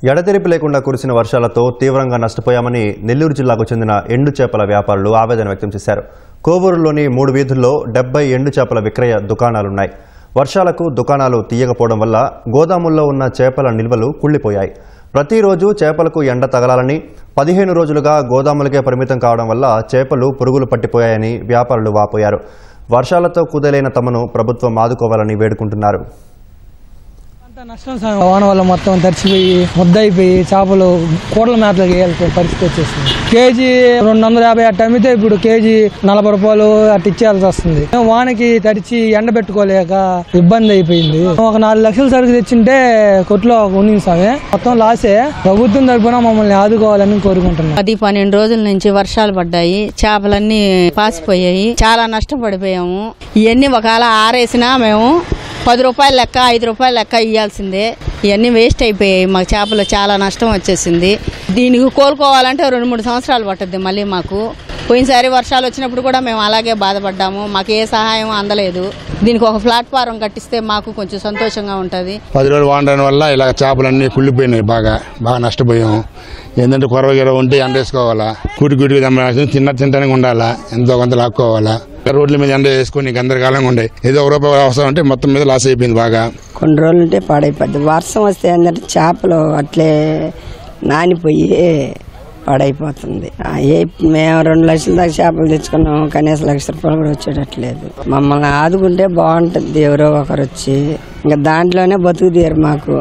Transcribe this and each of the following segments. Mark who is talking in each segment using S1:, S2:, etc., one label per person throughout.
S1: ఎడతెరిపి లేకుండా కురిసిన వర్షాలతో తీవ్రంగా నష్టపోయామని నెల్లూరు జిల్లాకు చెందిన ఎండు చేపల వ్యాపారులు ఆవేదన వ్యక్తం చేశారు. కోవూరులోని 3 వీధుల్లో 70 ఎండు చేపల విక్రయ దుకాణాలున్నాయి. వర్షాలకు దుకాణాలు తీయకపోవడం వల్ల గోదాముల్లో ఉన్న చేపల నిల్వలు కుళ్లిపోయాయి. ప్రతిరోజు చేపలకు ఎండ తగలాలని 15 రోజులుగా గోదాములకే పరిమితం కావడం వల్ల చేపలు పురుగులు పట్టిపోయాయని వ్యాపారులు వాపోయారు. వర్షాలతో కుదేలైన తమను ప్రభుత్వం ఆదుకోవాలని వేడుకుంటున్నారు.
S2: నష్టం వాన వల్ల మొత్తం తడిచిపోయి ముద్దయిపోయి చేపలు కూడల మేతలకు వేయాల్సిన పరిస్థితి వచ్చేసింది. కేజీ 250 అట్ట అమ్మితే ఇప్పుడు కేజీ 40 రూపాయలు అట్ట ఇచ్చేయాల్సి వస్తుంది. వానకి తడిచి ఎండబెట్టుకోలేక ఇబ్బంది అయిపోయింది. ఒక 4 లక్షల సరుకు తెచ్చింటే కొట్లో ఉండింది సామే, మొత్తం లాసే. ప్రభుత్వం తరపున మమ్మల్ని ఆదుకోవాలని కోరుకుంటున్నాం.
S3: 10-12 రోజుల నుంచి వర్షాలు పడ్డాయి, చేపలన్నీ పాసిపోయాయి, చాలా నష్టపడిపోయాము. ఇవన్నీ ఒకవేళ ఆరేసినా మేము 10 రూపాయల లెక్క 5 రూపాయల లెక్క ఇవ్వాల్సిందే. ఇవన్నీ వేస్ట్ అయిపోయాయి. మాకు చేపలు చాలా నష్టం వచ్చేసింది. దీనికి కోలుకోవాలంటే 2-3 సంవత్సరాలు పట్టుద్ది. మళ్ళీ మాకు పోయినసారి వర్షాలు వచ్చినప్పుడు కూడా మేము అలాగే బాధపడ్డాము. మాకు ఏ సహాయం అందలేదు. దీనికి ఒక ప్లాట్ఫారం కట్టిస్తే మాకు కొంచెం సంతోషంగా ఉంటుంది.
S4: 10 రోజులు వాడడం వల్ల ఇలా చేపలన్నీ కుళ్ళిపోయినాయి. బాగా నష్టపోయాము. ఏంటంటే కొరవగిర ఉంటే ఎండ వేసుకోవాలా, కూటికి తినడానికి ఉండాలా, ఎంతో కొంత లాక్కోవాలా. రోడ్ల మీద ఎండ వేసుకుని గందరకాలంగా ఉండే ఏదో 1 రూపాయి అవసరం అంటే మొత్తం మీద లాస్ అయిపోయింది. బాగా
S5: కొన్ని రోజులు ఉంటే పాడైపోద్ది. వర్షం వస్తే ఏంటంటే చేపలు అట్లే నానిపోయి పాడైపోతుంది. మేము 2 లక్షల దాకా చేపలు తెచ్చుకున్నాము, కనీసం 1 లక్ష రూపాయలు కూడా వచ్చేటట్లేదు. మమ్మల్ని ఆదుకుంటే బాగుంటుంది. ఎవరో ఒకరు వచ్చి ఇంకా దాంట్లోనే బతుకు తీరు మాకు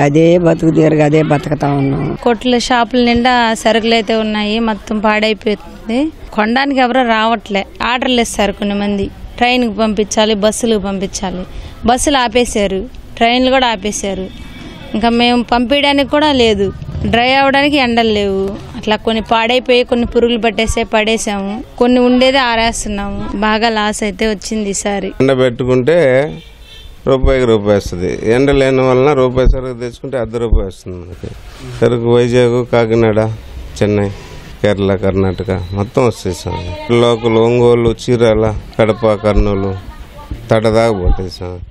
S5: అదే బతుకు తీరుగా అదే బతుకుతా ఉన్నాం.
S6: కొట్ల షాపుల నిండా సరుకులు అయితే ఉన్నాయి, మొత్తం పాడైపోతుంది. కొనడానికి ఎవరో రావట్లే. ఆర్డర్లు ఇస్తారు కొన్ని మంది, ట్రైన్కి పంపించాలి, బస్సులకు పంపించాలి. బస్సులు ఆపేశారు, ట్రైన్లు కూడా ఆపేశారు. ఇంకా మేము పంపించడానికి కూడా లేదు, డ్రై అవ్వడానికి ఎండలు లేవు. అట్లా కొన్ని పాడైపోయి కొన్ని పురుగులు పట్టేసే పడేసాము, కొన్ని ఉండేది ఆరేస్తున్నాము. బాగా లాస్ అయితే వచ్చింది ఈసారి.
S7: ఎండ పెట్టుకుంటే రూపాయికి రూపాయి వస్తుంది. ఎండ లేని వలన రూపాయి సరుకు తెచ్చుకుంటే 1/2 రూపాయి వస్తుంది. సరుకు వైజాగ్, కాకినాడ, చెన్నై, కేరళ, కర్ణాటక మొత్తం వస్తాయి సార్. లోకల్ ఒంగోలు, చీరాల, కడప, కర్నూలు, తడదాకా పోతాయి సార్.